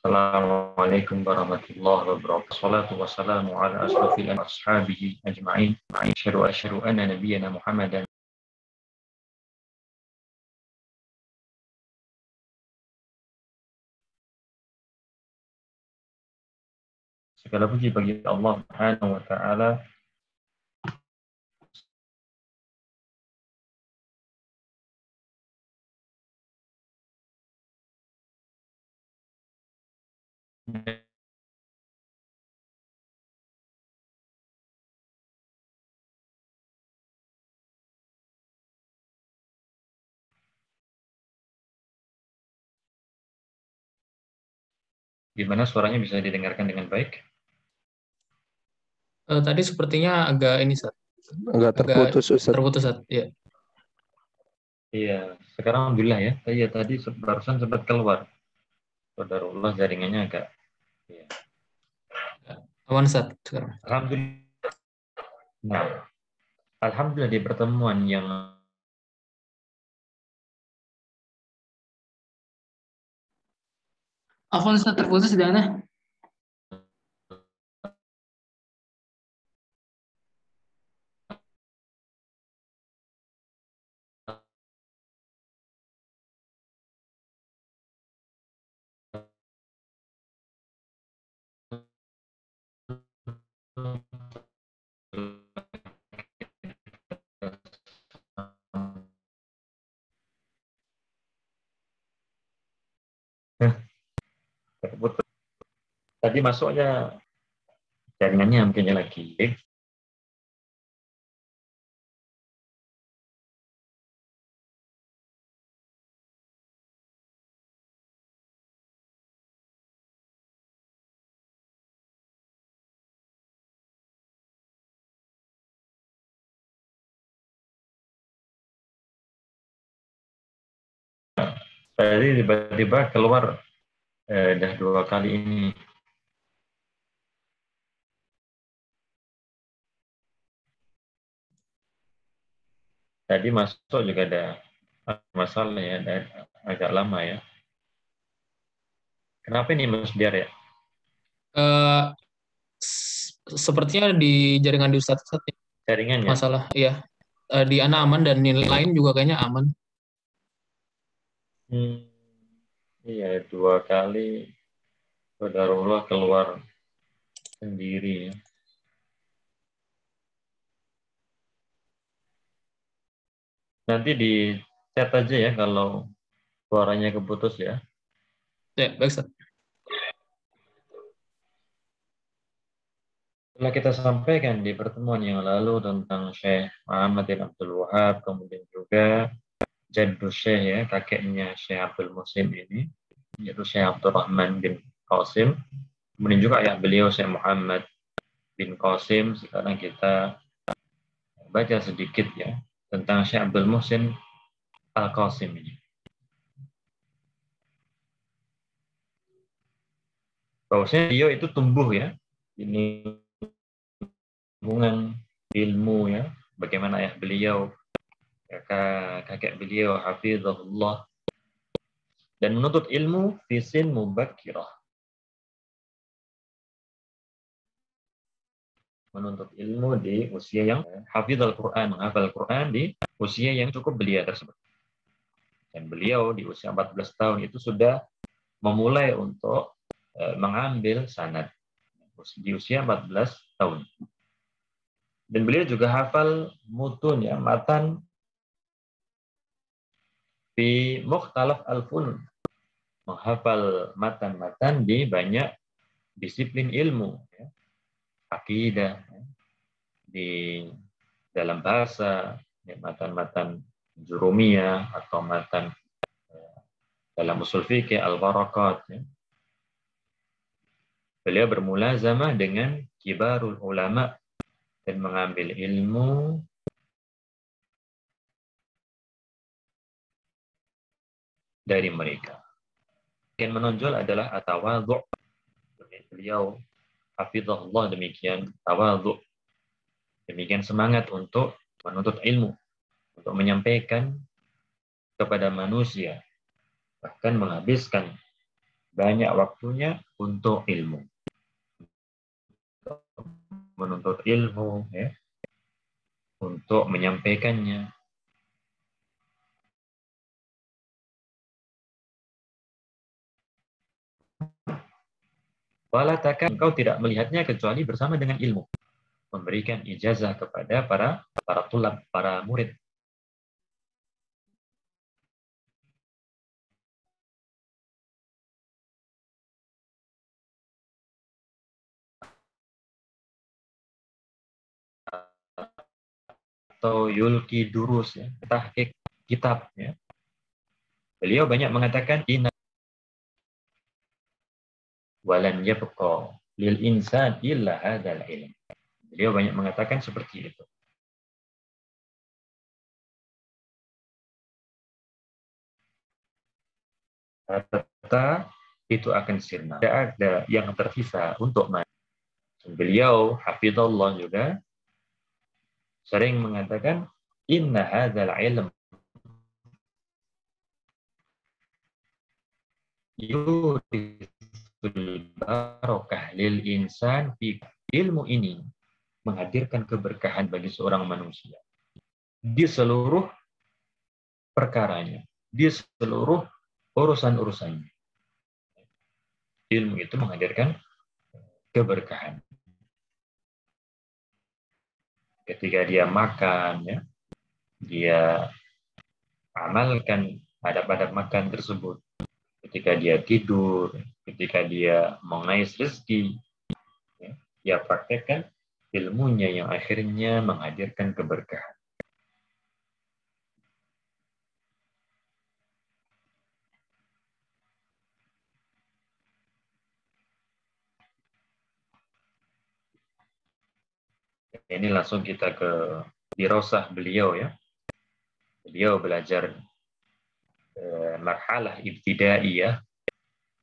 Assalamualaikum warahmatullahi wabarakatuh. Wassalatu wassalamu ala asrofil ashabihi ajma'in. Asyhadu anna nabiyyana Muhammadan. Segala puji bagi Allah Subhanahu wa taala. Gimana suaranya bisa didengarkan dengan baik? Tadi sepertinya agak ini, Sat. Agak terputus, Ustaz. Terputus, Sat. Ya. Iya, sekarang alhamdulillah ya. Tadi barusan sempat keluar. Qadarullah jaringannya agak. Ya. Aman, Sat, sekarang. Alhamdulillah. Nah, alhamdulillah di pertemuan yang Afwan, Sat, terputus di mana? terputus. Tadi masuknya jaringannya mungkinnya lagi. Tadi tiba-tiba keluar dah 2 kali ini. Tadi masuk juga ada masalah ya, ada agak lama ya. Kenapa ini Mas Biar ya? Sepertinya di jaringan di Ustadz, Sat, Jaringannya? masalah, iya. Di Ana aman dan nilai lain juga kayaknya aman. Iya, 2 kali qadarullah keluar sendiri ya. Nanti di chat aja ya kalau suaranya keputus ya. Ya, baik, Sat. Setelah kita sampaikan di pertemuan yang lalu tentang Syekh Muhammad bin Abdul Wahab, kemudian juga Jaddu Syekh ya, kakeknya Syekh Abdul Muhsin ini, yaitu Syekh Abdurrahman bin Qasim. Kemudian juga ayah beliau Syekh Muhammad bin Qasim. Sekarang kita baca sedikit ya tentang Syekh Abdul Muhsin Al-Qasim ini. Bahwasanya beliau itu tumbuh ya, ini hubungan ilmu ya, bagaimana ayah beliau, kakek beliau hafizahullah, dan menuntut ilmu fisin mubakkirah. Menuntut ilmu di usia yang hafizal Quran, menghafal Quran di usia yang cukup belia tersebut. Dan beliau di usia 14 tahun itu sudah memulai untuk mengambil sanad di usia 14 tahun. Dan beliau juga hafal mutun ya, matan di mukhtalaf al-funun, menghafal matan-matan di banyak disiplin ilmu ya. Akidah ya. Di dalam bahasa ya, matan-matan jurumiyah atau matan dalam usul fikih al-barakat ya. Beliau bermulazamah dengan kibarul ulama dan mengambil ilmu dari mereka. Yang menonjol adalah at-tawadhu'. Beliau hafizahullah demikian tawadhu'. Demikian semangat untuk menuntut ilmu, untuk menyampaikan kepada manusia, bahkan menghabiskan banyak waktunya untuk ilmu. Menuntut ilmu, ya, untuk menyampaikannya. Wala takkan engkau tidak melihatnya kecuali bersama dengan ilmu. Memberikan ijazah kepada para tulab, para murid. Atau yulki durus, ya, tahqiq kitab, ya. Beliau banyak mengatakan inna walan yabqa lil insan illa hadzal ilm. Beliau banyak mengatakan seperti itu. Harta itu akan sirna. Tidak ada yang tersisa untuk manusia. Beliau hafizallah juga sering mengatakan inna hadzal ilm yurisul barokah lil insan fi. Ilmu ini menghadirkan keberkahan bagi seorang manusia di seluruh perkaranya, di seluruh urusan-urusannya. Ilmu itu menghadirkan keberkahan. Ketika dia makan, ya, dia amalkan adab-adab makan tersebut. Ketika dia tidur, ketika dia mengais rezeki, ya, dia praktekkan ilmunya yang akhirnya menghadirkan keberkahan. Ini langsung kita ke dirosah beliau, ya. Beliau belajar marhalah ibtidaiyah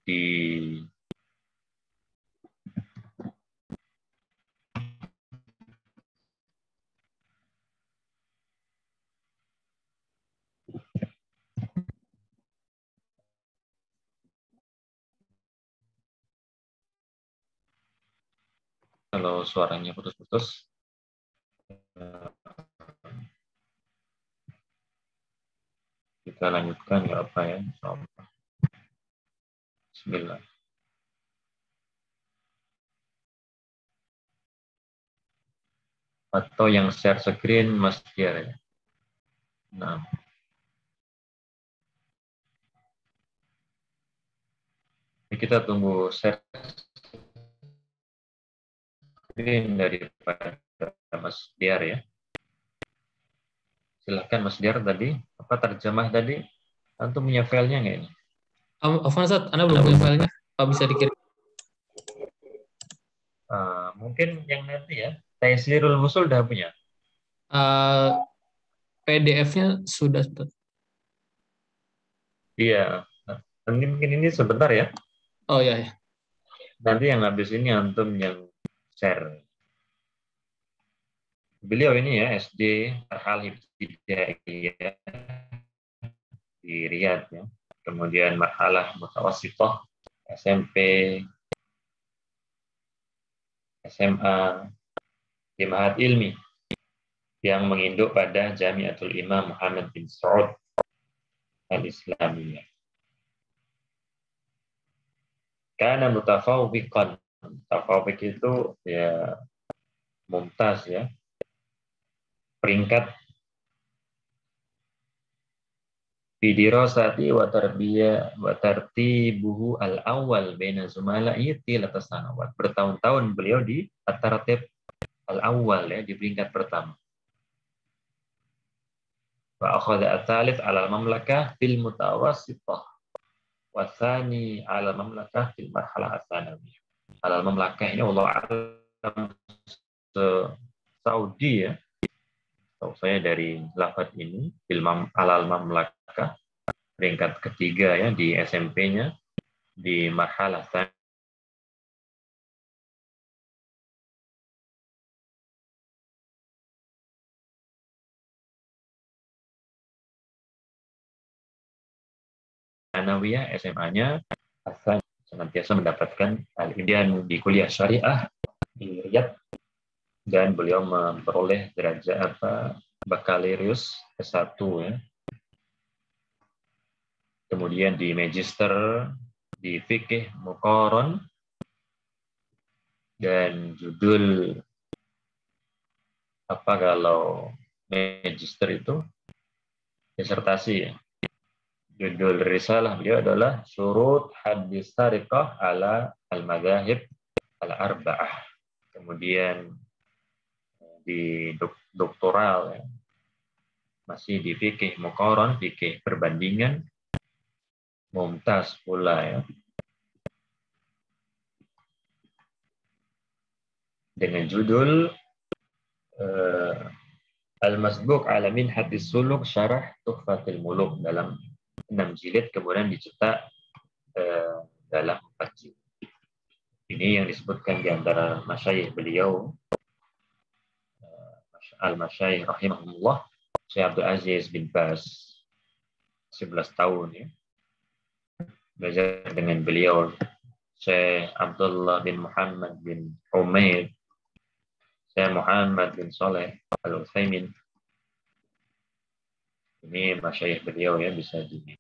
di kalau suaranya putus-putus. Kita lanjutkan nggak apa ya? Bismillah. Atau yang share screen Mas Diar, ya. Nah. Ini kita tunggu share screen daripada Mas Diar, ya. Silahkan Mas Diar tadi, apa terjemah tadi? Antum punya filenya nggak ini? Afwan Ustaz, Anda belum punya filenya. Apa bisa dikirim? Mungkin yang nanti, ya. Taysirul Wusul udah punya? PDF-nya sudah, Ustaz. Iya. Mungkin ini sebentar, ya. Oh ya, ya. Nanti yang habis ini antum yang share. Beliau ini, ya, SD Marhalah Ibtidaiyah di Riyadh, ya. Kemudian marhalah mutawassithah SMP, SMA, di Ma'had Ilmi yang menginduk pada Jamiatul Imam Muhammad bin Saud Al-Islamiyah. Karena mutafawwiqan. Mutafawwiq itu, ya, mumtaz, ya. Peringkat bidirasati wa tarbiyah wa tartibuhu al-awwal baina zumala'i tilatas sanawat. Bertahun-tahun beliau di at-tartib al-awwal, ya, di peringkat pertama. Wa akhadha at-thalith 'ala al-mamlakah fil mutawassithah wa tsani 'ala al-mamlakah fil marhalah ats-tsanawiyah. Al-mamlakah ini Allah alam Saudi, ya. Tahu saya dari lafaz ini, alal mamlakah, peringkat ketiga ya di SMP-nya di marhalah Tsanawiyah, SMA-nya Hasan senantiasa mendapatkan al-imtihan di kuliah syariah di Riyadh, dan beliau memperoleh derajat bakalorius S1 ya. Kemudian di magister di fikih muqaron, dan judul apa kalau magister itu disertasi ya. Judul risalah beliau adalah Syurut Hadis Tariqah ala al-Madzahib al-Arba'ah. Kemudian di doktoral ya, masih di fikih muqaron, fikih perbandingan, mumtaz pula ya, dengan judul Al-Masbuk ala min Hadis Suluk Syarah Tuhfatil Muluk, dalam 6 jilid, kemudian dicetak dalam 4 jilid. Ini yang disebutkan di antara masyayikh beliau, al-masyayikh rahimahullah, Syekh Abdul Aziz bin Baz, 11 tahun ya, belajar dengan beliau. Syekh Abdullah bin Muhammad bin Umair, Syekh Muhammad bin Saleh Al-Utsaimin. Ini masyayikh beliau ya, bisa dibaca.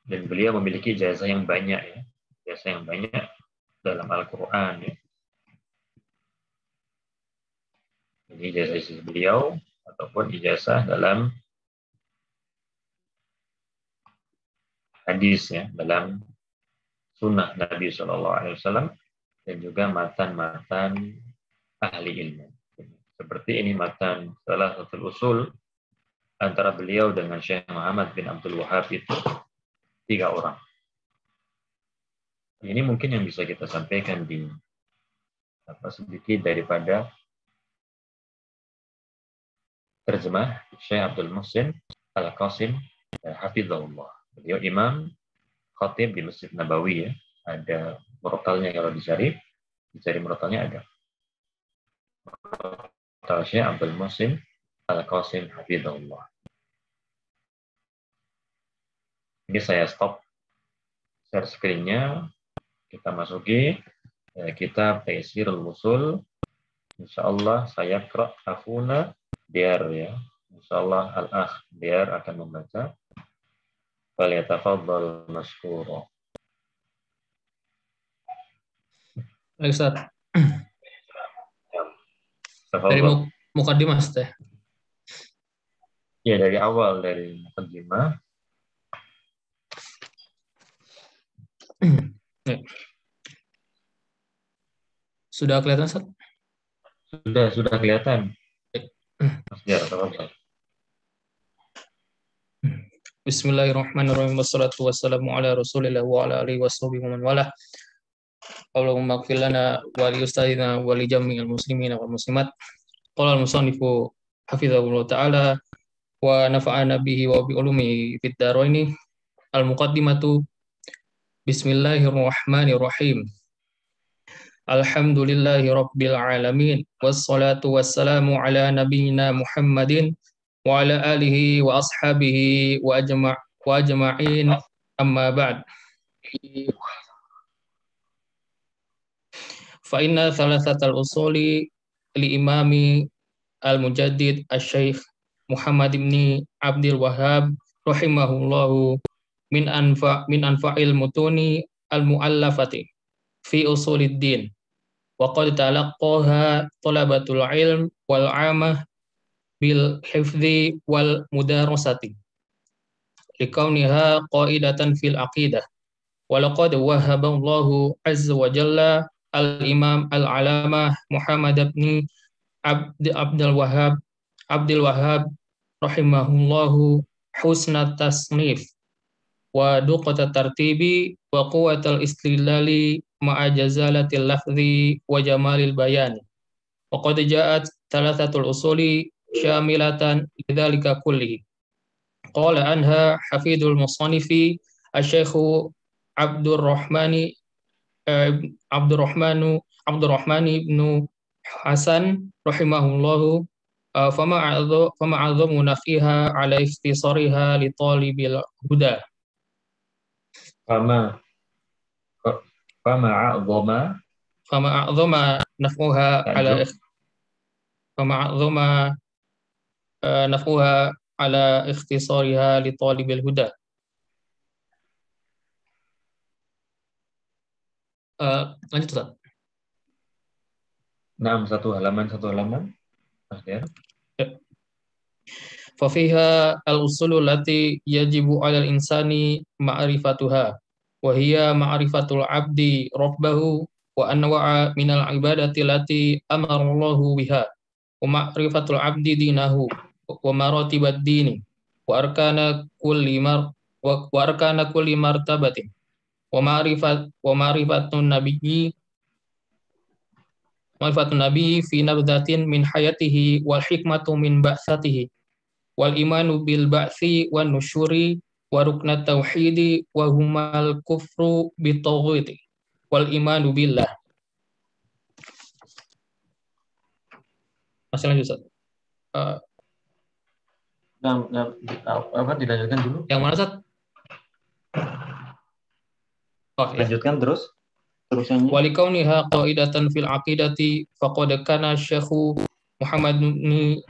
Dan beliau memiliki ijazah yang banyak ya, ijazah yang banyak dalam Al-Quran ya. Ini ijazah beliau ataupun ijazah dalam hadis ya, dalam sunnah Nabi SAW, dan juga matan-matan ahli ilmu. Seperti ini matan salah satu usul antara beliau dengan Syekh Muhammad bin Abdul Wahab itu 3 orang. Ini mungkin yang bisa kita sampaikan di sedikit daripada terjemah Syekh Abdul Muhsin Al-Qasim hafizahullah. Beliau imam khatib di Masjid Nabawi ya. Ada murotalnya, kalau dicari murotalnya ada. Murotal Syekh Abdul Muhsin Al-Qasim hafizahullah. Ini saya stop share screen-nya. Kita masuki kitab Taisirul Usul. Insyaallah saya qra afuna biar ya. Insyaallah al-akh biar akan membaca. Falyatafaddal mashkura. Baik, Ustaz. Dari Tafaddal. mukadimah, Ustaz. Ya, dari awal, dari mukadimah. Sudah kelihatan, Ustaz? Sudah kelihatan. Mas Jar, tafaddal. Bismillahirrahmanirrahim. Wassalatu wassalamu ala Rasulillah wa ala alihi washabihi wa man walah. Allahumma ighfir lana wa li ustadzina wa li jami'il muslimina wal muslimat. Qala al-musannifu hafizahullah ta'ala wa nafa'ana bihi wa bi ulumihi fid dharaini. Al-muqaddimatu. Bismillahirrahmanirrahim. Alhamdulillahi rabbil alamin, wassalatu wassalamu ala nabiyyina Muhammadin wa ala alihi wa ashabihi wa ajma'in, amma ba'd. Fa inna thalathatal usuli li imami al-mujaddid asy-syaikh Muhammad ibn Abdul Wahhab rahimahullahu min anfa'il mutuni al-mu'allafati fi usuliddin wa qad talaqqaha talabatul ilm wal 'amah bil hifdzi wal mudarasati likauniha qa'idatan fil aqidah wa laqad wahhaba Allahu azza wa jalla al-imam al-'alamah Muhammad ibn Abdul Wahhab rahimahullahu husnat tasnif wa duqata tartibi wa quwwatal istilali ma'a jazalatil lafzi wa jamalil bayan. Wa qad ja'at thalathatul usuli شاملة لذلك كله. قال عنها حفيد المصنف الشيخ عبد الرحمن عبد الرحمن عبد الرحمن بن حسن رحمه الله فما أعظم نفيها على اختصارها لطالب الهدى. فما أعظم نفعها على فما أعظم نفعها على اختصارها لطالب الهدى. Lanjut Ustaz. Nah, satu halaman. ففيها الأصول التي يجب على الإنسان معرفتها وهي معرفة العبد ربه وأنواع من العبادة التي أمر الله بها ومعرفة العبد دينه ومراتب الدين وأركان كل مرتبة ومعرفة النبي في نبذة من حياته والحكمة من بعثته والإيمان بالبعث والنشور وركن التوحيد وهما الكفر بالطاغوت والإيمان بالله. Masih lanjut Ustaz. Dilanjutkan dulu. Yang mana Ustaz? Lanjutkan terus. Walikauniha qaidatan fil aqidati faqad kana Syekh Muhammad bin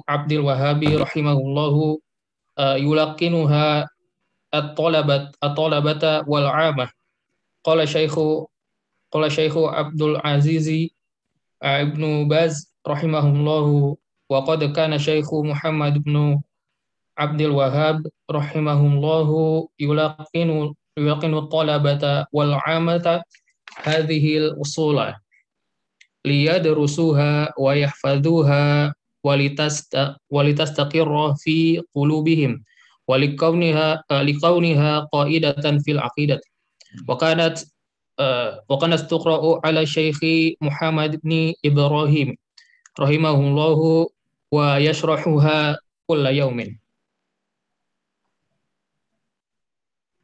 Abdul Wahhab rahimahullahu yulaqinuha at-talabata wal 'amah. Qala Syekh Abdul Aziz Ibnu Baz rahimahullahu wa qad kana Syekh Muhammad bin Abdul Wahhab rahimahullahu yulaqinu at-talabata wal 'amata hadhihi al-usula liyadrusuha wa yahfadhuha walitastaqirra fi qulubihim walikauniha qaidatan fil aqidah wa kanat tuqra'u ala Syekh Muhammad bin Ibrahim rahimahullahu wa yashrahuha kulla yaumin.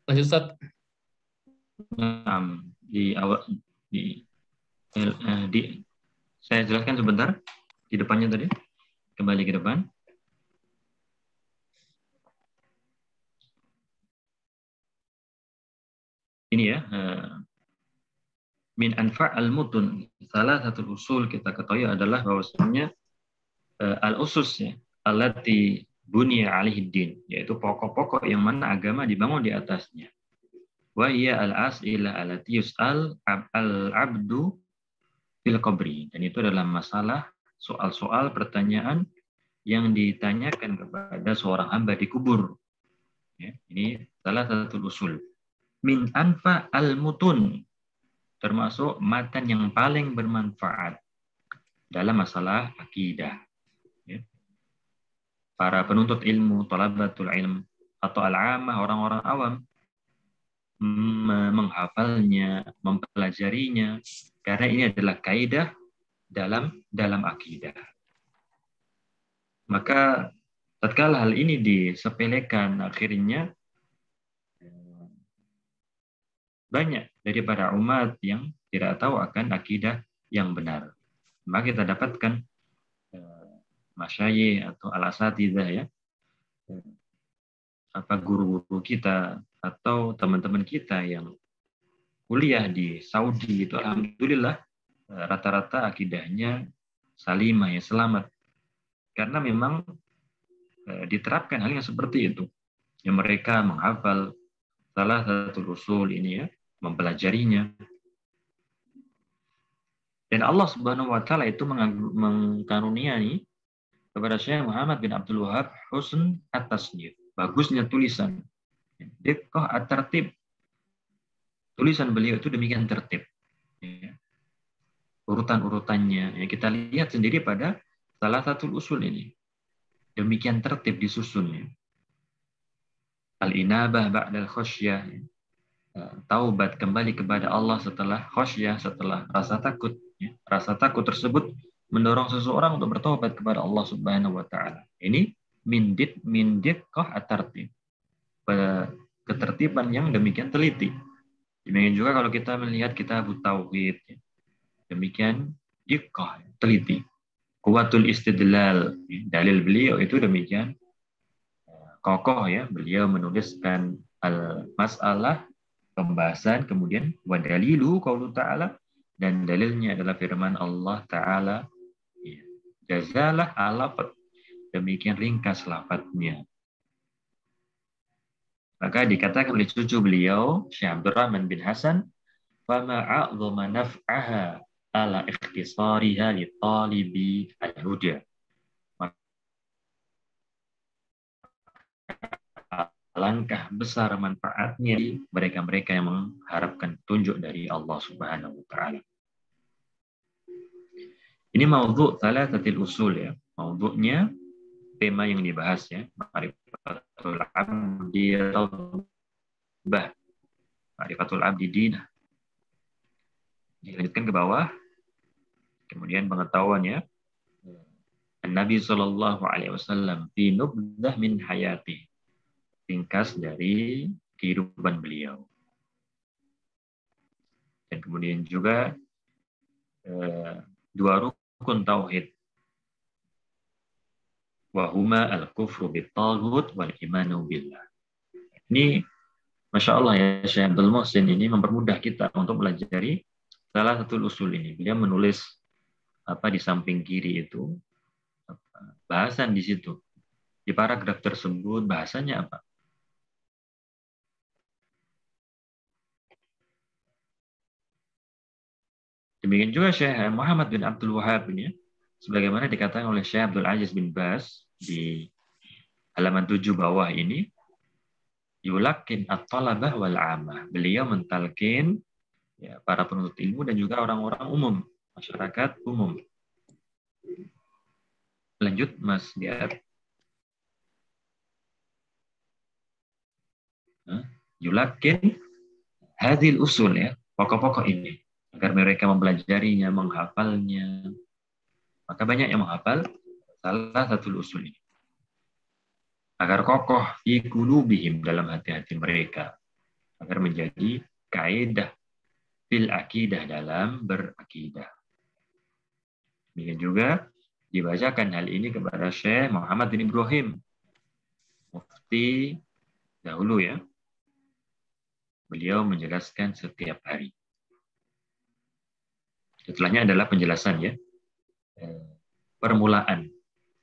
Lanjut Ustaz. Saya jelaskan sebentar di depannya tadi. Kembali ke depan. Ini ya, min anfa' al-mutun. Salah satu usul kita ketahui adalah bahwasanya al-usus ya, allati bunya alaihi din, yaitu pokok-pokok yang mana agama dibangun di atasnya. Wa hiya al-as'ilah allati yus'al al-'abdu fil qabri. Dan itu adalah masalah soal-soal pertanyaan yang ditanyakan kepada seorang hamba di kubur. Ya, ini salah satu usul. Min anfa al-mutun, termasuk matan yang paling bermanfaat dalam masalah akidah. Ya. Para penuntut ilmu, talabatul ilm, atau al-'amah, orang-orang awam, menghafalnya, mempelajarinya, karena ini adalah kaidah dalam akidah. Maka tatkala hal ini disepelekan, akhirnya banyak daripada umat yang tidak tahu akan akidah yang benar. Maka kita dapatkan masyayikh atau al-asatidzah ya, guru-guru kita atau teman-teman kita yang kuliah di Saudi itu, alhamdulillah rata-rata akidahnya salimah ya, selamat. Karena memang diterapkan hal yang seperti itu. Yang mereka menghafal salah satu usul ini ya, mempelajarinya. Dan Allah Subhanahu wa taala itu mengkaruniai kepada Syekh Muhammad bin Abdul Wahhab husn at-tasnif, bagusnya tulisan. Diqqah at-tartib. Tulisan beliau itu demikian tertib. Ya. Urutan-urutannya ya, kita lihat sendiri pada salah satu usul ini. Demikian tertib disusunnya. Al-inabah ba'dal khasyah. Taubat kembali kepada Allah setelah khasyah, setelah rasa takut. Ya. Rasa takut tersebut mendorong seseorang untuk bertobat kepada Allah Subhanahu wa taala. Ini mindit kah at-tartib. Pada ketertiban yang demikian teliti. Demikian juga kalau kita melihat kitab tauhid, demikian diqqah, teliti. Kuwatul istidlal, dalil beliau itu demikian kokoh ya. Beliau menuliskan al-mas'alah, pembahasan, kemudian wa dalilu qaulu ta'ala, dan dalilnya adalah firman Allah Ta'ala. Jazalah alafat, demikian ringkas lafadznya. Maka dikatakan oleh cucu beliau, Syekh Abdurrahman bin Hasan, fama a'zama naf'aha ala ikhtisariha li talibi al-huda. Langkah besar manfaatnya di mereka-mereka yang mengharapkan tunjuk dari Allah Subhanahu wa taala. Ini maudhu' thalathatil usul ya. Maudhu'nya tema yang dibahas ya, ma'rifatul abdi taubah, ma'rifatul abdi dinah. Dilanjutkan ke bawah. Kemudian pengetahuannya Nabi sallallahu alaihi wasallam fi nubdah min hayati. Ringkas dari kehidupan beliau. Dan kemudian juga dua rukun tauhid. Wahuma al-kufru bit-taghut wal imanu billah. Ini Masya Allah ya, Syekh Abdul Muhsin ini mempermudah kita untuk pelajari salah satu usul ini. Beliau menulis di samping kiri itu bahasan di situ. Di paragraf tersebut bahasanya apa? Demikian juga Syekh Muhammad bin Abdul Wahhab ini, sebagaimana dikatakan oleh Syekh Abdul Aziz bin Baz di halaman 7 bawah ini, yulakin at-talabah wal 'amah. Beliau mentalkin ya, para penuntut ilmu dan juga orang-orang umum, masyarakat umum. Lanjut Mas Diar. Yulakin hadhil usul ya, pokok-pokok ini, agar mereka mempelajarinya, menghafalnya. Maka banyak yang menghafal salah satu usul ini. Agar kokoh fi qulubihim, dalam hati-hati mereka. Agar menjadi kaidah fil akidah, dalam berakidah. Demikian juga dibacakan hal ini kepada Syekh Muhammad bin Ibrahim, mufti dahulu ya. Beliau menjelaskan setiap hari. Setelahnya adalah penjelasan ya. Permulaan.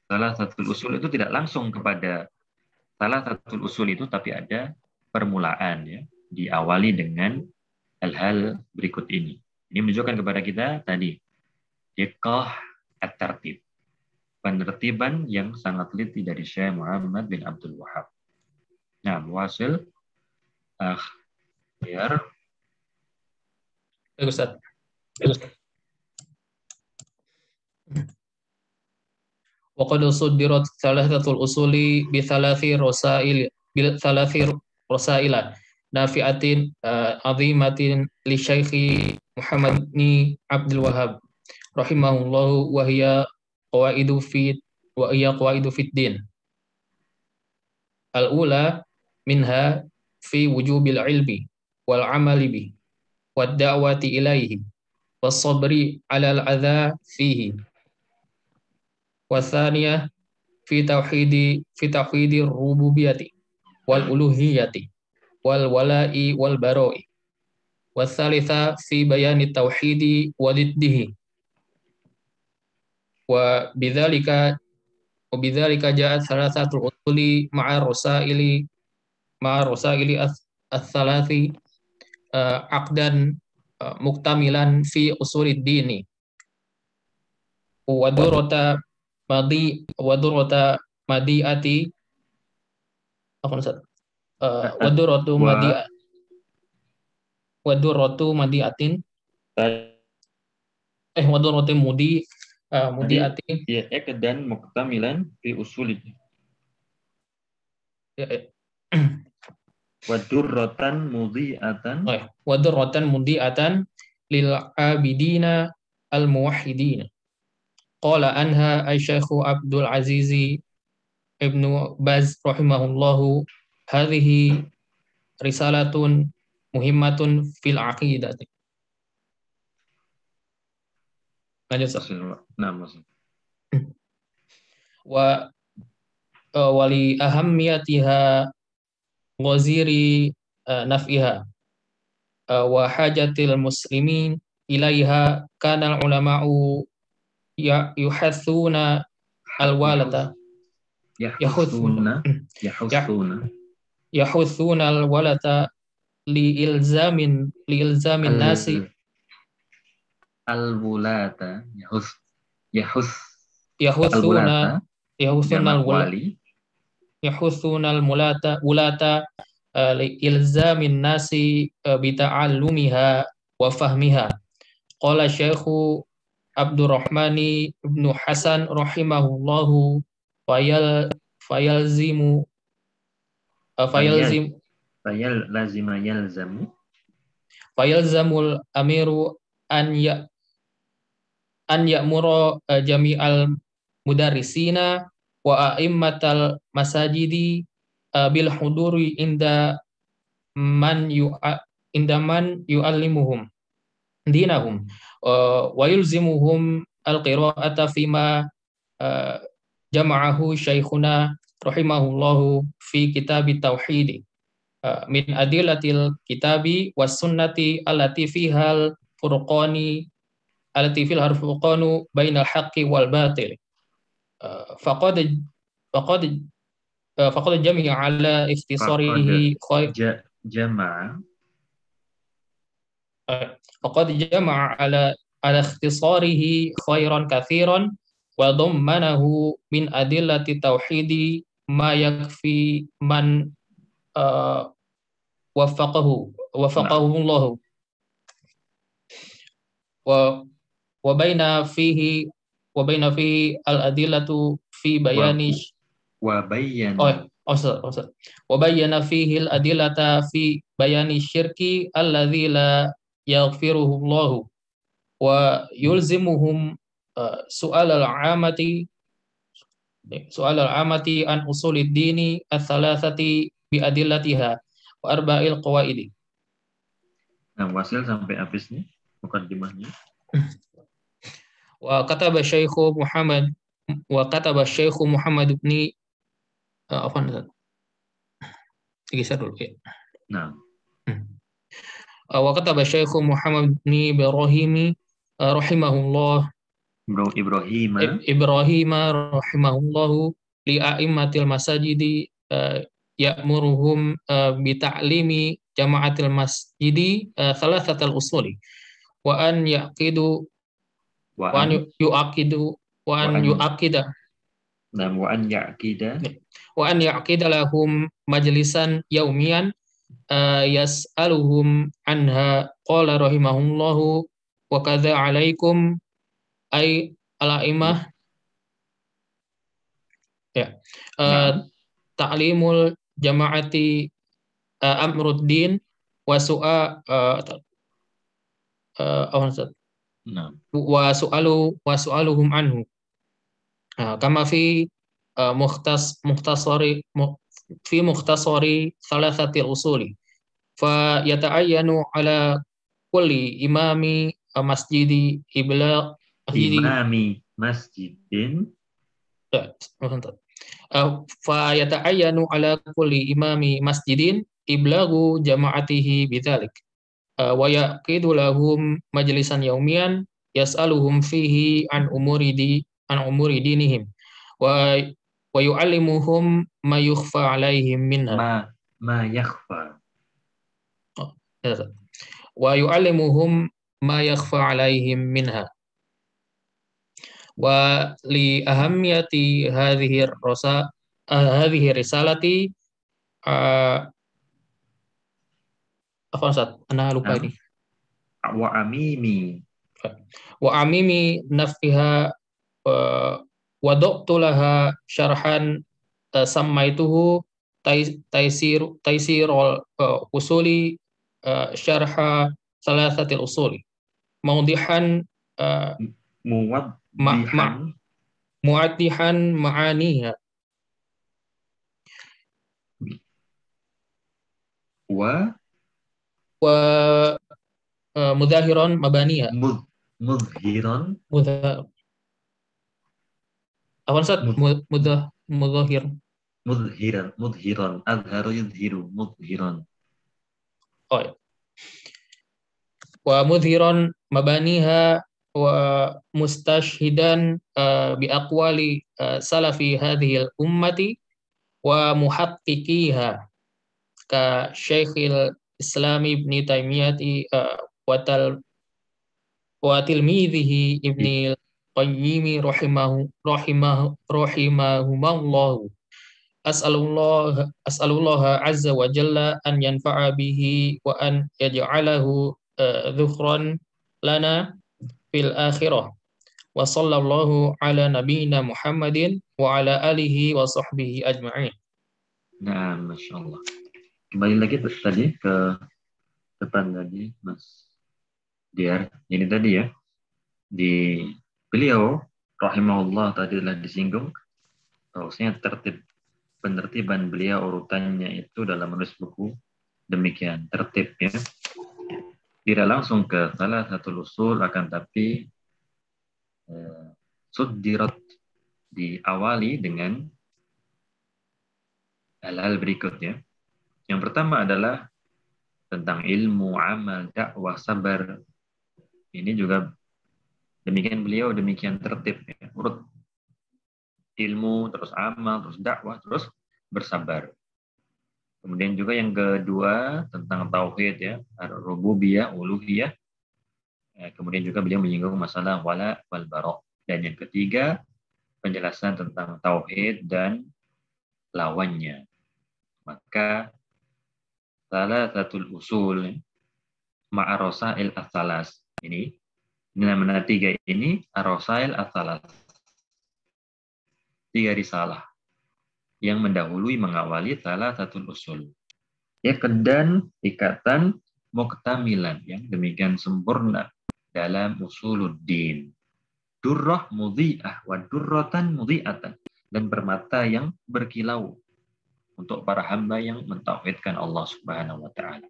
Salah satu usul itu tidak langsung kepada salah satu usul itu, tapi ada permulaan ya. Diawali dengan hal-hal berikut ini. Ini menunjukkan kepada kita tadi diqqah at-tartib. Penertiban yang sangat teliti dari Syekh Muhammad bin Abdul Wahhab. Nah, wasil akhir. Ustaz. وقد صدرت ثلاثة الأصول بثلاث رسائل نافعة عظيمة للشيخ محمد بن عبد الوهاب رحمه الله وهي قواعد في الدين. الأولى منها في وجوب العلم والعمل به والدعوة إليه والصبر على الأذى فيه. والثانية في توحيد الربوبية والألوهية والولاء والبراء. والثالثة في بيان التوحيد وضده. وبذلك جاءت ثلاثة الأصول مع الرسائل الثلاث عقدا مكتملا في أصول الدين. ودورة مضيئة mudiatin dan muktamilan fi usulih. Wadurratan mudiatan lil abidina al muwahhidina. qala anha Syekh Abdul Aziz Ibnu Baz rahimahullahu hadhihi risalatun muhimmatun fil aqidah. Lanjut. Nah, Mas. Wa wali ahammiyatiha ghaziri naf'iha wa hajatil muslimin ilaiha kana ulama'u yuhathuna alwalata Yahuthuna alwalata liilzamin nasi alwulata yahuthuna jamak wali wulata liilzamin nasi bita'allumiha wa fahmiha. Qala Syekhu Abdurrahmani ibnu Hasan rahimahullahu fayalzimul amiru an ya'mura jami'al mudarrisina wa a'immatal masajidi bil huduri inda man yu'allimuhum dinahum wa yulzimuhum al-qira'ata fima jama'ahu syekhuna rahimahullahu fi kitabit tauhid min adillatil kitabi was sunnati allati fihal furqanu bainal haqqi wal batil faqad jami'a ala ikhtisarihi faqad jama'a ala ikhtisarihi khairan katsiran wa dhammanahu min adillati tauhidi ma yakfi man waffaqahu Allah wa baina fihi al-adillatu fi bayani wa bayyana fihi al-adillata fi bayani syirki alladzi la yaghfiruhu Allah wa yulzimuhum su'al al-amati an usulid dini ats-tsalatsati bi adillatiha wa arba'il qawaidi. Nah, wasil sampai habis nih mukaddimahnya. Wa kataba Syekh Muhammad ibn digeser dulu ya. Nah. Wa kataba Syekh Muhammad ibn Ibrahim rahimahullah Ibrahim rahimahullahu li a'immatil masajidi ya'muruhum bi ta'limi jama'atil masjidi thalathatal usuli wa an yaqidu wa an ya'qida lahum majlisan yaumiyan yas'aluhum anha qala rahimahullahu wa kadza alaikum ay al-a'immah ya ta'limul jama'ati amruddin wa su'aluhum anhu kama fi mukhtasari thalathatil usuli fa yata'ayyanu ala kulli imami masjidi fa yata'ayyanu ala kulli imami masjidin iblagu jama'atihi bidzalik wa yaqidu lahum majlisan yaumiyan yas'aluhum fihi an umuri dinihim wa yu'allimuhum ma yukhfa alaihim minha wa yu'allimuhum ma yakhfa alaihim minha wa li ahammiyati hadhihi risalati apa Ustaz? Ana lupa ini. Wa amimi naf'iha wa da'tu laha syarhan sammaituhu taysirul usuli syarha salasatil usuli mawdihan mu'atihan ma'aniha wa mudahiran mabaniha. Mudhiran. Apa Ustaz? Mudhahir. Mudhiran. Adharu yudhiru. Mudhiran. Oh ya. Wa mudhiran mabaniha wa mustashhidan bi aqwali salafi hadhil ummati wa muhaqqiqiha ka Syekhil Islam Ibn Taimiyah wa tilmidhihi Ibn Qayyim rahimahumallahu. As'alullah azza wa jalla an yanfa'a bihi wa an yaj'alahu dhukhran lana fil akhirah. Wa sallallahu ala nabiyyina Muhammadin wa ala alihi wa sahbihi ajma'in. Nah, Masya Allah. Kembali lagi tadi ke depan tadi, Mas Diar. Ini tadi ya, di beliau rahimahullah tadi telah disinggung bahwasanya penertiban beliau urutannya itu dalam menulis buku demikian tertib ya. Tidak langsung ke salah satu usul, akan tapi suddirat, diawali dengan hal-hal berikut ya. Yang pertama adalah tentang ilmu, amal, dakwah, sabar. Ini juga demikian beliau, demikian tertib ya. Urut ilmu, terus amal, terus dakwah, terus bersabar. Kemudian juga yang kedua tentang tauhid ya, rububiyah, uluhiyah. Kemudian juga beliau menyinggung masalah wala wal bara'. Dan yang ketiga penjelasan tentang tauhid dan lawannya. Maka salah satu usul ma'arosail as-salas ini nama tiga ini arosail as-salas, tiga risalah yang mendahului mengawali salah satu usul ya, dan ikatan muktamilan yang demikian sempurna dalam usuluddin, durrah mudhi'ah wa durratan mudhi'atan, dan permata yang berkilau untuk para hamba yang mentauhidkan Allah Subhanahu wa taala.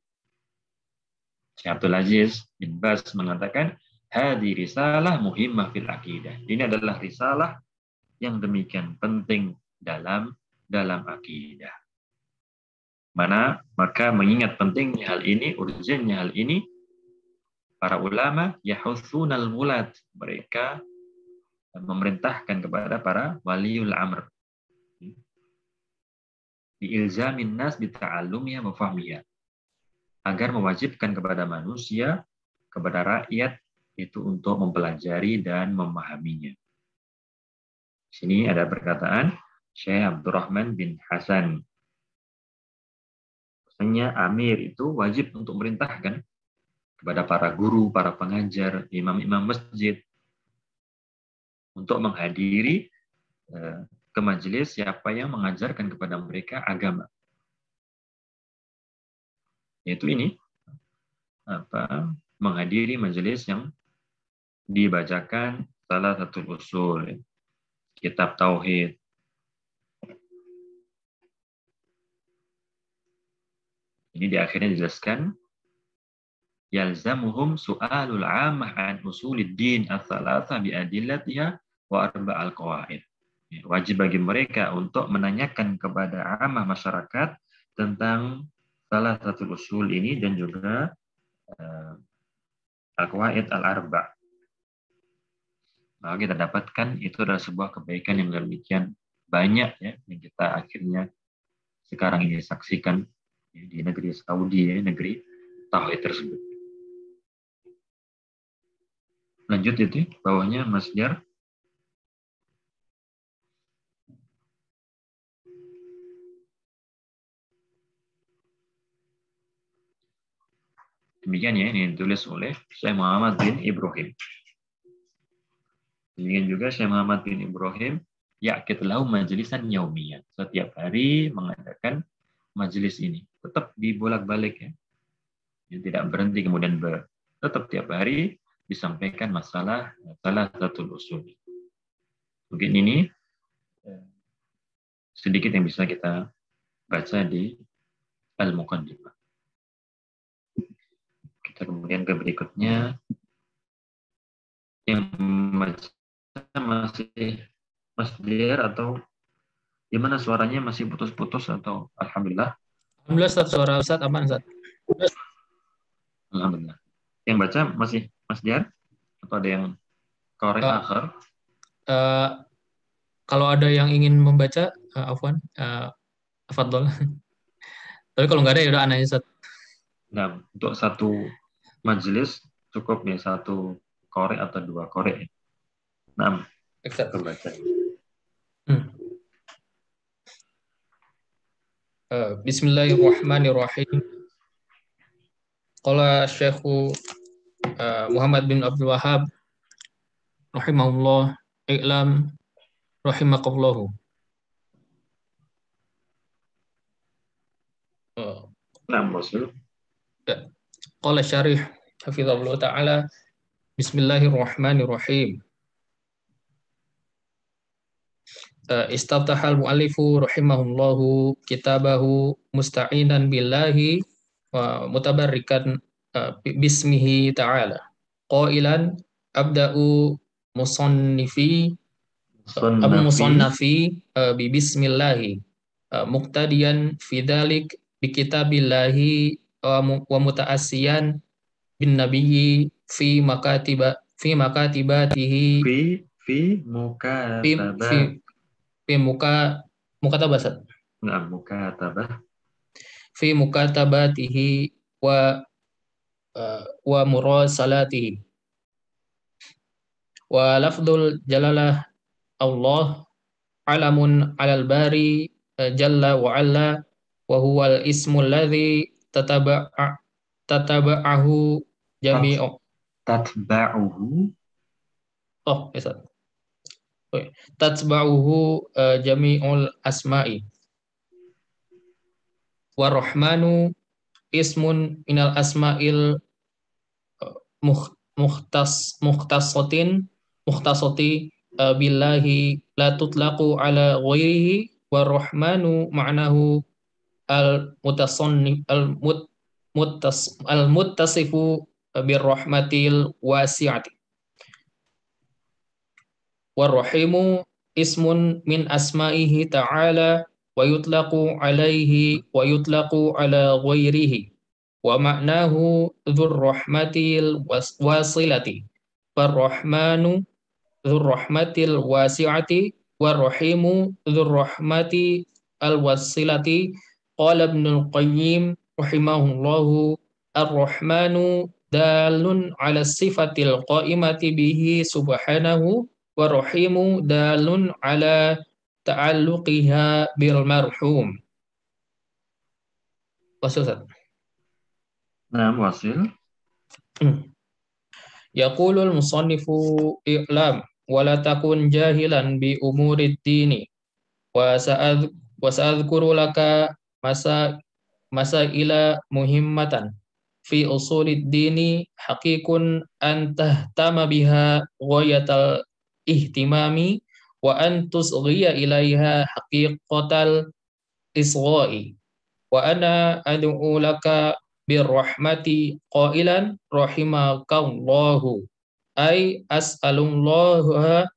Syekh Abdul Aziz bin Baz mengatakan, "Hadhi risalah muhimmah fil aqidah." Ini adalah risalah yang demikian penting dalam akidah. Maka mengingat pentingnya hal ini, urgennya hal ini, para ulama yahutsunal wulad, mereka memerintahkan kepada para waliul amr diilzamin nas bita'allumiha wa fahmiha, agar mewajibkan kepada manusia, kepada rakyat itu untuk mempelajari dan memahaminya. Di sini ada perkataan Syekh Abdurrahman bin Hasan. Maksudnya amir itu wajib untuk merintahkan kepada para guru, para pengajar, imam-imam masjid untuk menghadiri ke majelis siapa yang mengajarkan kepada mereka agama. Yaitu ini menghadiri majelis yang dibacakan salah satu usul kitab tauhid. Ini di akhirnya dijelaskan yalzamuhum su'alul 'ammah an usuliddin ats-tsalatsa bi adillatiha wa arba'al qawaid. Wajib bagi mereka untuk menanyakan kepada amah masyarakat tentang salah satu usul ini dan juga al-qawaid al-arba'. Maka kita dapatkan itu adalah sebuah kebaikan yang demikian banyak ya, yang kita akhirnya sekarang ini saksikan di negeri Saudi, negeri tauhid tersebut. Lanjut itu bawahnya Mas Jar. Demikian ya, ini ditulis oleh Syekh Muhammad bin Ibrahim. Demikian juga Syekh Muhammad bin Ibrahim ya'qid lahu majlisan yaumiyah. Setiap hari mengadakan majelis ini. Tetap dibolak-balik ya. Tidak berhenti kemudian tetap tiap hari disampaikan masalah salah satu usul. Mungkin ini sedikit yang bisa kita baca di Al-Muqaddimah. Kita kemudian ke berikutnya. Yang masih Mas Diar atau gimana suaranya, masih putus-putus atau alhamdulillah? Alhamdulillah Ustaz, suara Ustaz aman Ustaz. Alhamdulillah. Yang baca masih Mas Diar atau ada yang korek akhir? Kalau ada yang ingin membaca, afwan, tafadhol. Tapi kalau nggak ada ya udah aneh Ustaz. Nah, untuk satu majelis cukup nih satu korek atau dua korek. Nah, membaca. Bismillahirrahmanirrahim. Qala Syekhu Muhammad bin Abdul Wahhab rahimahullah, i'lam rahimakallahu. Nah, Rasul. Qala syarih hafizahullah ta'ala, bismillahirrahmanirrahim. Istaftahal mu'allifu rahimahullahu kitabahu musta'inan billahi wa mutabarrikan bismihi ta'ala. Qailan abda'u musannafi bi bismillahi muqtadiyan fi dzalik bi kitabillahi wa muta'assiyan bin nabiyyi fi makatibatihi fi mukatabah. Nah, mukatabah. Fi mukatabatihi wa murasalatihi. Wa lafdul jalalah Allah alamun alal bari jalla wa alla wa huwal ismul ladzi tataba'ahu jami'u tatba'uhu. Oh, ya. Tatba'uhu jami'ul asma'i. War-Rahmanu ismun minal asma'il mukhtasati billahi la tutlaqu ala ghairihi. War-Rahmanu ma'nahu al-muttasifu birrahmatil wasi'ati. War-Rahimu ismun min asma'ihi ta'ala wa yutlaqu alaihi wa yutlaqu ala ghairihi wa ma'nahu dzur rahmatil wasilati. War-Rahmanu dzur rahmatil wasi'ati war-Rahimu dzur rahmati al-wasilati. Qala Ibnul Qayyim rahimahullahu, ar-Rahmanu dalun ala sifatil qa'imati bihi subhanahu war-Rahimu dalun ala ta'alluqiha bil marhum. Wasil. Nah, wasil. Yaqulul musannifu i'lam wa la takun jahilan bi umurid dini wa sa'adhkuru laka masaila muhimmatan fi usulid dini haqiqun an tahtama biha ghayatal ihtimami wa an tusghiya ilaiha haqiqatal isgha'i. Wa ana ad'u laka birrahmati qailan rahimakallahu, ay as'alullaha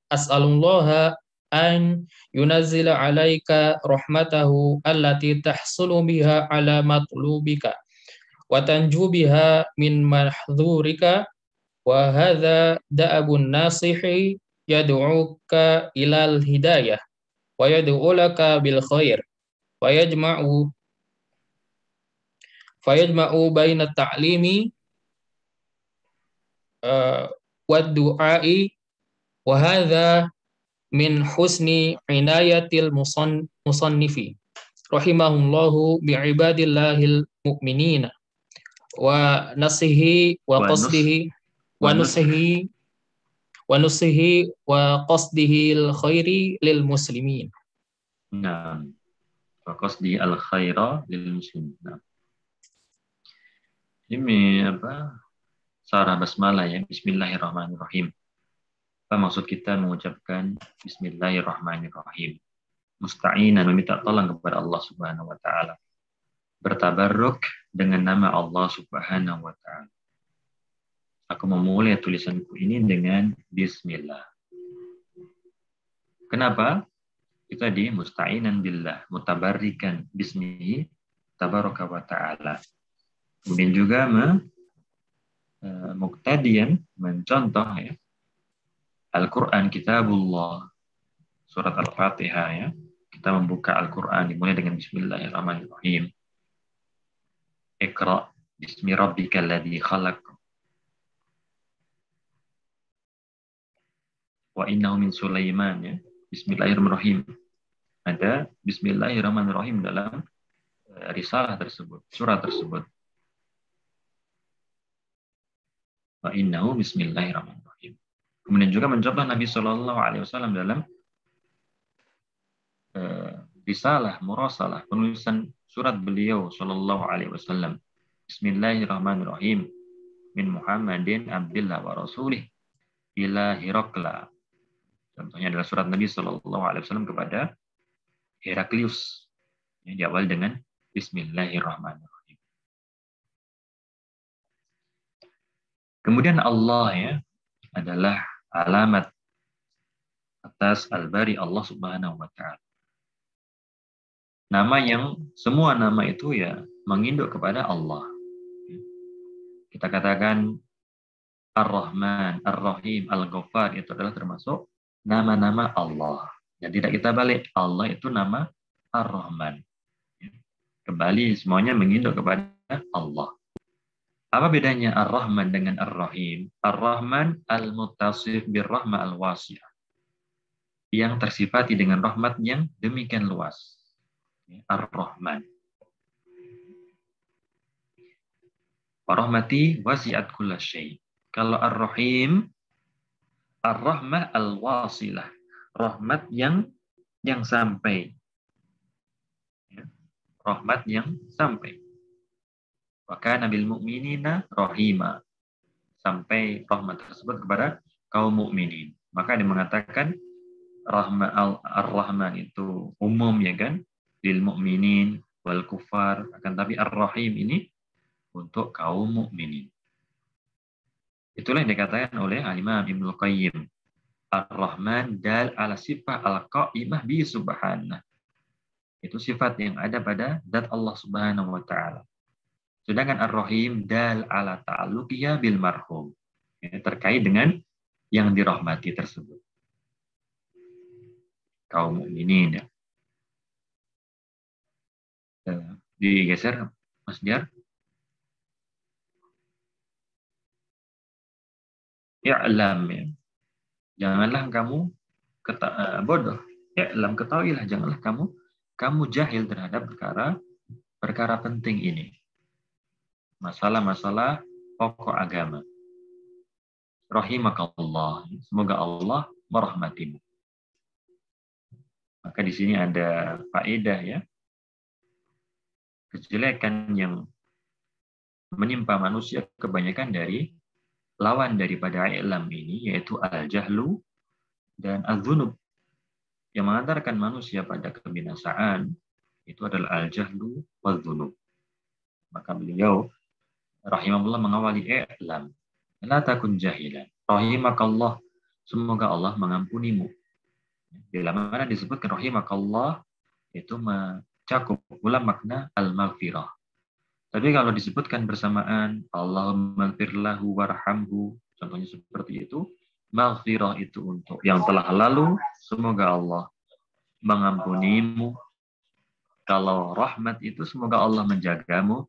an yunazzila alaika rahmatahu allati tahsulu biha ala matlubika wa tanju biha min mahdhurika. Wa hadza da'abun nasihi yad'uka ilal hidayah wa yad'u laka bil khair wa yajma'u baina ta'limi wa du'ai. Wa hadza min husni inayatil musannifi rahimahullahu bi'ibadillahil mu'minina wa nasihi wa qasdihi wa nusihi wa qasdihi al khairi lil muslimin. Nah, wa qasdi al khaira lil muslimin. Nah. Ini sarah basmalah ya. Bismillahirrahmanirrahim. Apa maksud kita mengucapkan Bismillahirrahmanirrahim? Musta'inan, meminta tolong kepada Allah Subhanahu wa taala. Bertabarruk dengan nama Allah Subhanahu wa taala. Aku memulai tulisanku ini dengan Bismillah. Kenapa? Itu tadi musta'inan billah, mutabarrikan bismihi tabaraka wa ta'ala. Kemudian juga muqtadiyan, mencontoh ya, Al-Quran kitabullah, surat Al-Fatihah ya. Kita membuka Al-Quran dimulai dengan Bismillahirrahmanirrahim. Iqra bismi rabbikal ladzi khalaq. Wa innahu min Sulaiman ya. Bismillahirrahmanirrahim. Ada Bismillahirrahmanirrahim dalam risalah tersebut, surat tersebut. Wa innahu bismillahirrahmanirrahim. Kemudian juga mencontoh Nabi Shallallahu Alaihi Wasallam dalam risalah murasalah, penulisan surat beliau Shallallahu Alaihi Wasallam. Bismillahirrahmanirrahim. Min Muhammadin Abdillah wa Rasulih ila Hirakla. Contohnya adalah surat Nabi Shallallahu Alaihi Wasallam kepada Heraklius. Yang diawali dengan Bismillahirrahmanirrahim. Kemudian Allah ya adalah alamat atas Al-Bari Allah Subhanahu wa taala. Nama yang semua nama itu ya menginduk kepada Allah. Kita katakan Ar-Rahman, Ar-Rahim, Al-Ghaffar itu adalah termasuk nama-nama Allah. Dan tidak kita balik, Allah itu nama Ar-Rahman. Kembali semuanya menginduk kepada Allah. Apa bedanya Ar-Rahman dengan Ar-Rahim? Ar-Rahman al-muttasif bir-rahmah al-wasi'ah. Yang tersifati dengan rahmat yang demikian luas. Ar-Rahman. Wa-rahmati wasi'at kulla syai'. Kalau Ar-Rahim, Ar-Rahmah al-wasilah. Rahmat yang sampai. Rahmat yang sampai. Maka Nabil Mu'minina rahima. Sampai rahmat tersebut kepada kaum mukminin. Maka dia mengatakan Ar-Rahman itu umum ya kan, lil mu'minin wal kufar, akan tapi Ar-Rahim ini untuk kaum mukminin. Itulah yang dikatakan oleh Al-Imam Ibnu Qayyim. Ar-Rahman dal ala sifah al-qa'imah bi subhanah. Itu sifat yang ada pada zat Allah Subhanahu wa taala. Sedangkan Ar-Rahim dal ala ta'alluqiyya bil marhum. Terkait dengan yang dirahmati tersebut. Kaum mukminin ya. Digeser Mas Diar. I'lam ya. Janganlah kamu bodoh. I'lam, ketahuilah, janganlah kamu jahil terhadap perkara penting ini. Masalah-masalah pokok agama. Rahimakallah. Semoga Allah merahmatimu. Maka di sini ada faedah ya. Kejelekan yang menimpa manusia kebanyakan dari lawan daripada i'lam ini, yaitu al-jahlu dan al-dzunub. Yang mengantarkan manusia pada kebinasaan itu adalah al-jahlu wal-dzunub. Maka beliau rahimahullah mengawali i'lam. La takun jahilan. Rahimakallah. Semoga Allah mengampunimu. Bila mana disebutkan rahimakallah, itu mencakup pula makna al-maghfirah. Tapi kalau disebutkan bersamaan Allahumma ighfirlahu warhamhu, contohnya seperti itu, maghfirah itu untuk yang telah lalu, semoga Allah mengampunimu. Kalau rahmat itu semoga Allah menjagamu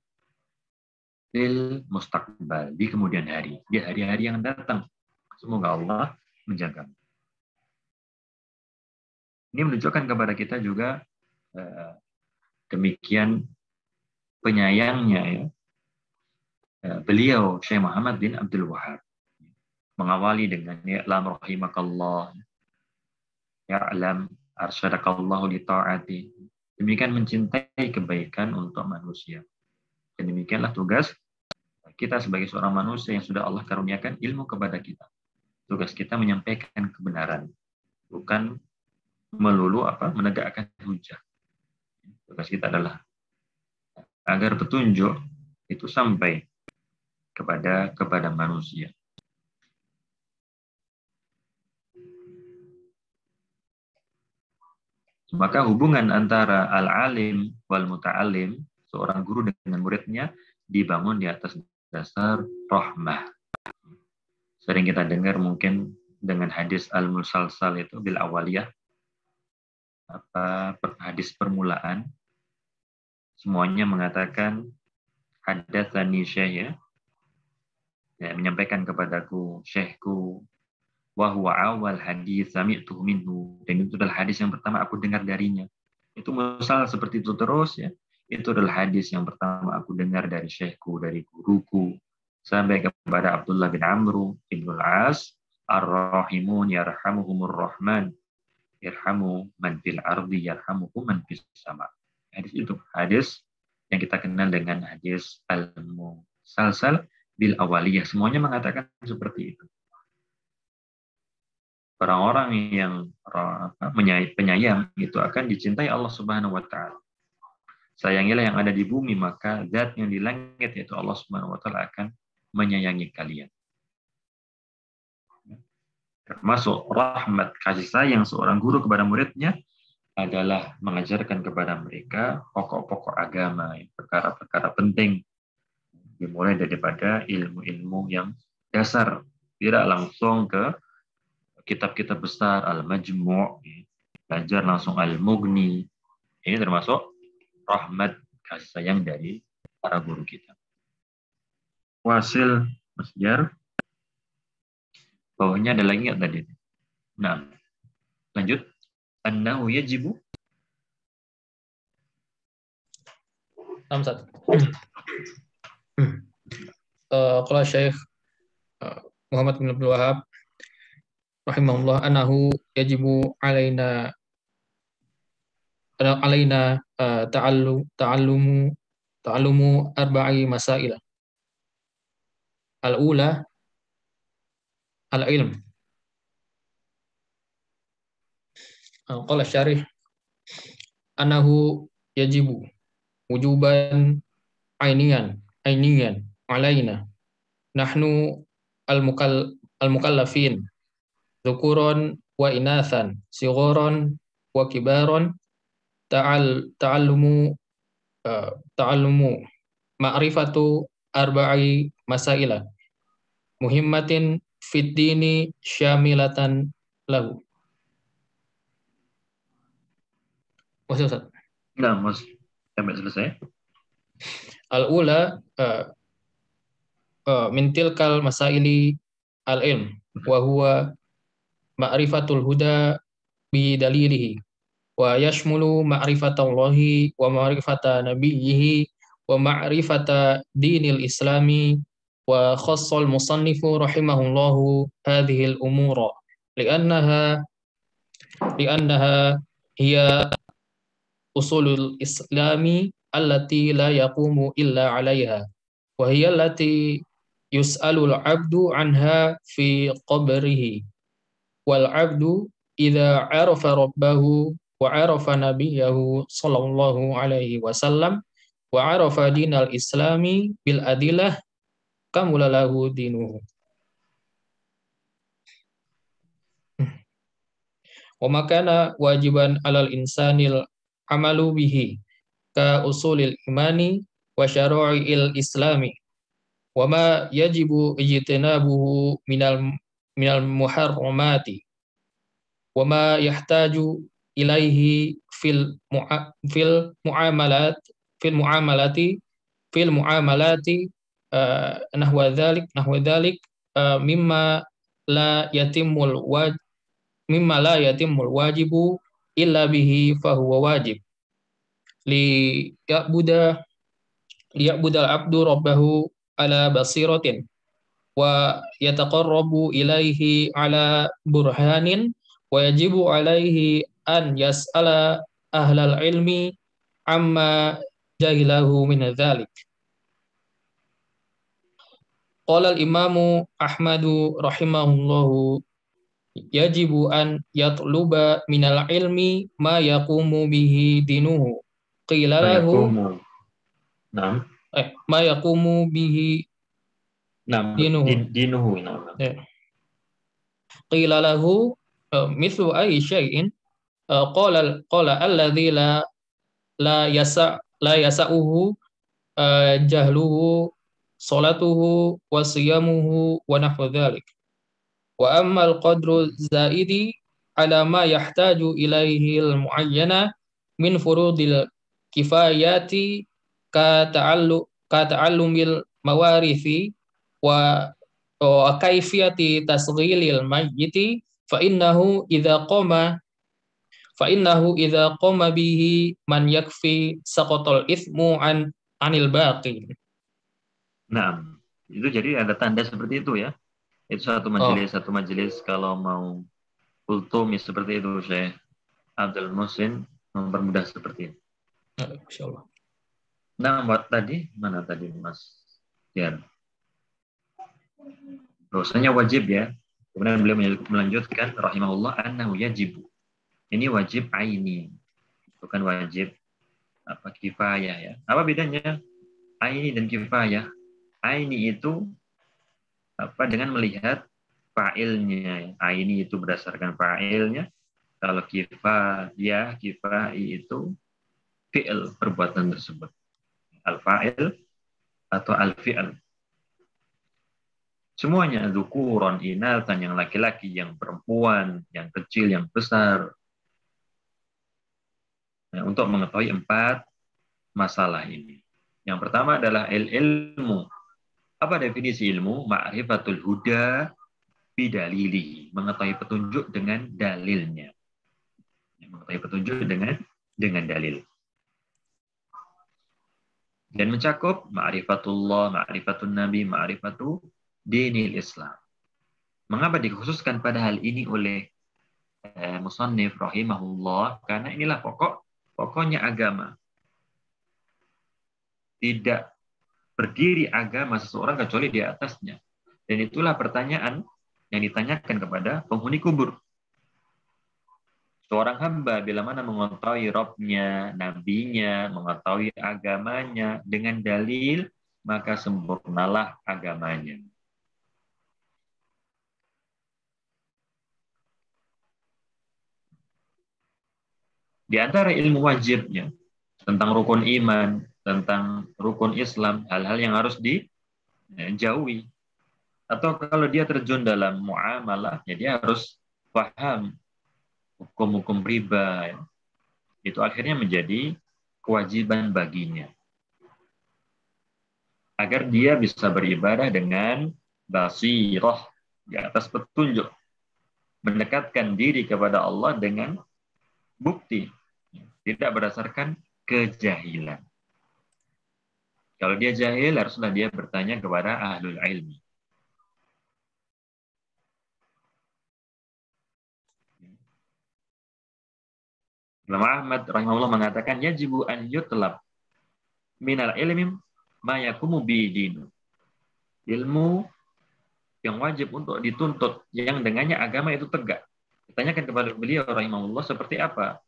fil mustaqbal, di kemudian hari, di hari-hari yang datang. Semoga Allah menjagamu. Ini menunjukkan kepada kita juga demikian penyayangnya ya, beliau Syekh Muhammad bin Abdul Wahhab mengawali dengan ya'lam rahimakallah, ya'lam arsyadakallahu li ta'ati. Demikian mencintai kebaikan untuk manusia. Dan demikianlah tugas kita sebagai seorang manusia yang sudah Allah karuniakan ilmu kepada kita. Tugas kita menyampaikan kebenaran, bukan melulu menegakkan hujah. Tugas kita adalah agar petunjuk itu sampai kepada manusia. Maka hubungan antara al-alim wal muta'alim, seorang guru dengan muridnya, dibangun di atas dasar rahmah. Sering kita dengar mungkin dengan hadis al-musalsal itu bil awaliyah, hadis permulaan, semuanya mengatakan hadatsani syekh, ya, menyampaikan kepadaku syekhku, wa huwa awal hadis sami'tuhu minhu, dan itu adalah hadis yang pertama aku dengar darinya. Itu musal seperti itu terus, ya. Itu adalah hadis yang pertama aku dengar dari syekhku, dari guruku, sampai kepada Abdullah bin Amru bin Al-As, ar-rahimun yarhamuhumur rahman, yarhamu man fil ardi yarhamuhum man fis sama. Hadis itu hadis yang kita kenal dengan hadis al-musalsal bil awaliyah. Semuanya mengatakan seperti itu. Orang-orang yang penyayang itu akan dicintai Allah Subhanahu wa taala. Sayangilah yang ada di bumi, maka zat yang di langit yaitu Allah Subhanahu wa taala akan menyayangi kalian. Termasuk rahmat kasih sayang seorang guru kepada muridnya adalah mengajarkan kepada mereka pokok-pokok agama, perkara-perkara penting, dimulai daripada ilmu-ilmu yang dasar, tidak langsung ke kitab-kitab besar, al-majmu', belajar langsung al-mughni. Ini termasuk rahmat kasih sayang dari para guru kita. Wasil Masjar, bawahnya ada lagi nggak tadi? Nah, lanjut. Annahu yajibu. Amsat. Qala Syekh Muhammad bin Abdul Wahab rahimahullah, annahu yajibu alaina ta'allumu arba'i masail. Al-ula al-ilm. Qala syarih annahu yajibu wujuban ainian alaina nahnu al-mukallafin dzukuran wa inathan sigharan wa kibaran ta'allumu ma'rifatu arba'i masaila muhimmatin fid dini syamilatan lahu. Ustaz. Nah, Mas, sampai selesai. Al-ula min tilkal masaili al-ilm wa huwa ma'rifatul huda bi dalilihi wa yashmulu ma'rifatallahi wa ma'rifata nabiyhi wa ma'rifata dinil islami wa khassal musannifu rahimahullahu hadhihi al-umura li'annaha hiya usulul islami allati la yaqumu illa 'alaiha wa hiya allati yus'alul 'abdu anha fi qabrihi wal 'abdu idza 'arafa rabbahu wa 'arafa nabiyahu sallallahu alaihi wasallam wa 'arafa dinal islami bil adillah kamula lahu dinuhu. Wa makana wajiban 'alal insanil amalu bihi ka usulil imani wa syara'i'il islami wa ma yajibu ijtinabuhu minal muharramati wa ma yahtaju ilaihi fil muamalati nahwa dhalik mimma la yatimul wajibu illa bihi fahuwa wajib li ya'budal abdu rabbahu ala basiratin wa yataqarrabu ilaihi ala burhanin wa yajibu alaihi an yas'ala ahlal ilmi amma jahilahu min dzalik. Qala al-Imamu Ahmadu rahimahullahu yajibu an yatluba minal ilmi ma yaqumu bihi dinuhu. Qila lahu Mayakumu. Nah, ma yaqumu bihi nah, dinuhu. dinuhu. Nah. Qila lahu mithlu ayyi syai'in qala alladzi la yasa'uhu jahluhu salatuhu wa siyamuhu wa nahwu dzalik. Wa ammal qadru zaidi ala ma yahtaju ilaihi al-muayyana min furudil kifayati ka ta'allumil mawarithi wa kaifiyati tasghilil mayyiti fa innahu idza qama bihi man yakfi saqatal ithmu anil baqi. Nah, itu jadi ada tanda seperti itu ya. Itu satu majelis kalau mau kultum seperti itu, Syekh Abdul Muhsin mempermudah seperti itu. Insyaallah. Nah, buat tadi mana tadi Mas Tiar? Dosanya wajib ya. Kemudian beliau melanjutkan rahimahullah annahu yajibu. Ini wajib aini, bukan wajib kifayah ya. Apa bedanya aini dan kifayah? Aini itu dengan melihat fa'ilnya. Aini itu berdasarkan fa'ilnya. Kalau kifai itu fi'il perbuatan tersebut. Al-fa'il atau al-fi'il. Semuanya dzukuran, inatan, yang laki-laki, yang perempuan, yang kecil, yang besar. Nah, untuk mengetahui 4 masalah ini. Yang pertama adalah ilmu. Apa definisi ilmu? Ma'rifatul huda bidalilihi. Mengetahui petunjuk dengan dalilnya. Mengetahui petunjuk dengan dalil. Dan mencakup ma'rifatullah, ma'rifatun nabi, ma'rifatu dinil Islam. Mengapa dikhususkan pada hal ini oleh musannif rahimahullah? Karena inilah pokoknya agama. Tidak berdiri agama seseorang kecuali di atasnya. Dan itulah pertanyaan yang ditanyakan kepada penghuni kubur. Seorang hamba bila mana mengetahui Rabb-nya, nabinya, mengetahui agamanya dengan dalil, maka sempurnalah agamanya. Di antara ilmu wajibnya tentang rukun iman, tentang rukun Islam, hal-hal yang harus dijauhi. Atau kalau dia terjun dalam muamalah, ya dia harus paham hukum-hukum riba. Itu akhirnya menjadi kewajiban baginya. Agar dia bisa beribadah dengan basirah, di atas petunjuk. Mendekatkan diri kepada Allah dengan bukti. Tidak berdasarkan kejahilan. Kalau dia jahil, haruslah dia bertanya kepada ahlul ilmi. Imam Ahmad rahimahullah mengatakan yajibu an yutlab minal ilmi ma yakumu bidinu. Ilmu yang wajib untuk dituntut yang dengannya agama itu tegak. Ditanyakan kepada beliau rahimahullah seperti apa?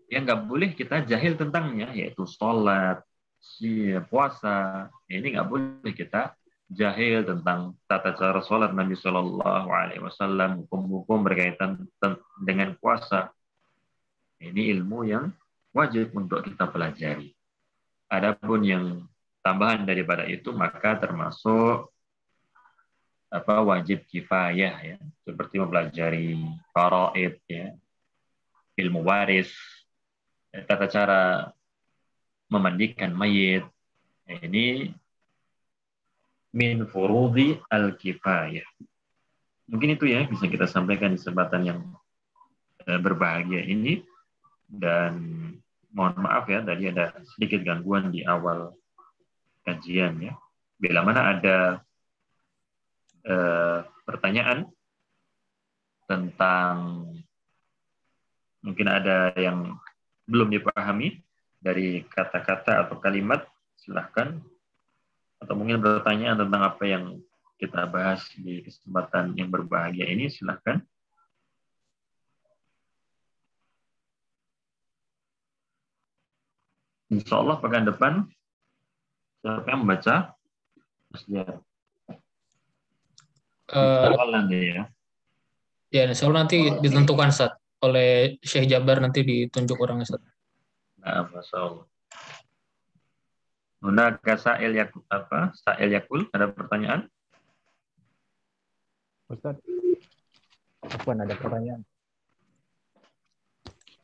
Yang nggak boleh kita jahil tentangnya, yaitu sholat, puasa. Ini nggak boleh kita jahil tentang tata cara sholat Nabi Shallallahu Alaihi Wasallam, hukum-hukum berkaitan dengan puasa. Ini ilmu yang wajib untuk kita pelajari. Adapun yang tambahan daripada itu maka termasuk wajib kifayah ya, seperti mempelajari faraid ya, ilmu waris, tata cara memandikan mayit. Ini min furudhi al-kifayah. Mungkin itu ya bisa kita sampaikan di kesempatan yang berbahagia ini. Dan mohon maaf ya, tadi ada sedikit gangguan di awal kajian ya. Bila mana ada pertanyaan tentang mungkin ada yang belum dipahami dari kata-kata atau kalimat, silahkan. Atau mungkin pertanyaan tentang apa yang kita bahas di kesempatan yang berbahagia ini, silahkan. Insya Allah pekan depan siapa yang membaca? Mas Diar. Nanti ya. Ya, insya Allah nanti ditentukan Ustaz oleh Syekh Jabar, nanti ditunjuk orang Ustaz. Nah, Masya Allah. Hunaka Sa'il Yakul, Sa'il Yakul, ada pertanyaan? Ustaz, Afwan, ada pertanyaan.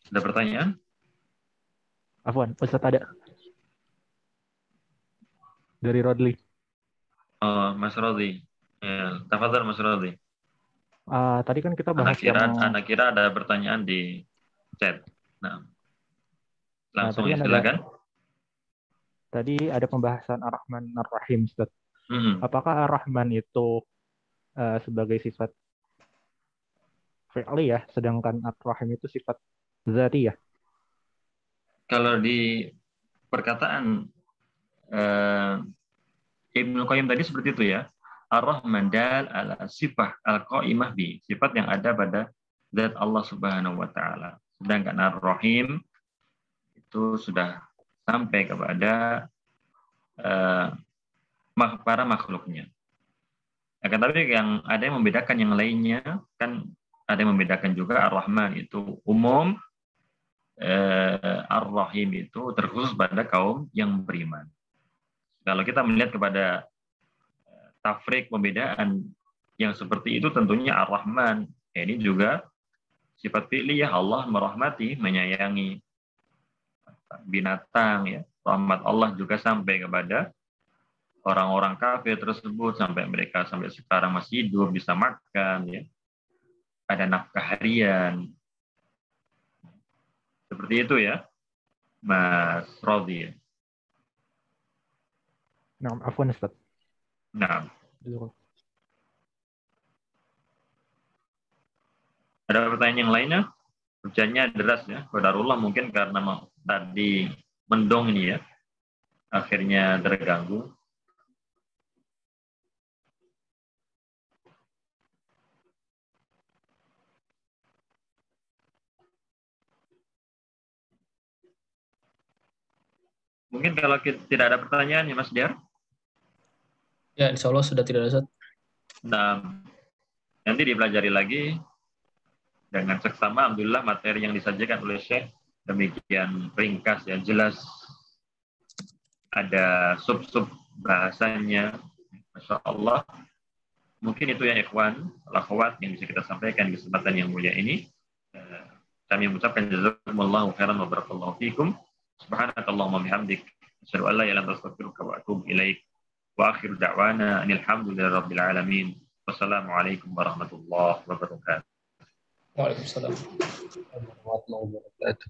Ada pertanyaan? Afwan, Ustaz ada. Dari Rodli. Oh, Mas Rodli. Ya, tafadhal Mas Rodli. Tadi kan kita bahas anak kira ada pertanyaan di chat. Nah, langsung tadi kan silakan. Tadi ada pembahasan Ar-Rahman Ar-Rahim, Ustaz. Apakah Ar-Rahman itu sebagai sifat fi'li ya, sedangkan Ar-Rahim itu sifat zati ya? Kalau di perkataan Ibnu Qayyim tadi seperti itu ya. Ar-Rahman dal ala sifah al-qaimah bi, sifat yang ada pada zat Allah Subhanahu wa taala. Sedangkan Ar-Rahim itu sudah sampai kepada para makhluknya. Akan tapi yang ada yang membedakan yang lainnya, kan ada yang membedakan juga. Ar-Rahman itu umum, Ar-Rahim itu terkhusus pada kaum yang beriman. Kalau kita melihat kepada tafrik pembedaan yang seperti itu, tentunya Ar-Rahman ini juga sifat fi'liyah, Allah merahmati, menyayangi binatang ya. Rahmat Allah juga sampai kepada orang-orang kafir tersebut, sampai mereka sampai sekarang masih hidup, bisa makan ya. Ada nafkah harian. Seperti itu ya, Mas Rodhi. Nah, afwan Ustaz. Nah, ada pertanyaan yang lainnya? Hujannya deras ya, qadarullah, mungkin karena tadi mendung ini ya, akhirnya terganggu. Mungkin kalau tidak ada pertanyaan ya Mas Diar? Ya, insya Allah sudah tidak ada. Nah, nanti dipelajari lagi dengan seksama. Alhamdulillah materi yang disajikan oleh Syekh demikian ringkas ya, jelas. Ada sub-sub bahasanya, Masya Allah. Mungkin itu ya ikhwan, akhwat yang bisa kita sampaikan di kesempatan yang mulia ini. Kami mengucapkan jazakumullahu khairan wa barakallahu fikum. Subhanakallahumma bihamdik, asyhadu an la ilaha illa anta astaghfiruka wa atubu ilaik. Wa akhiru da'wana anil hamdulillahirabbil alamin. Wassalamualaikum warahmatullahi wabarakatuh. Waalaikumsalam warahmatullahi wabarakatuh.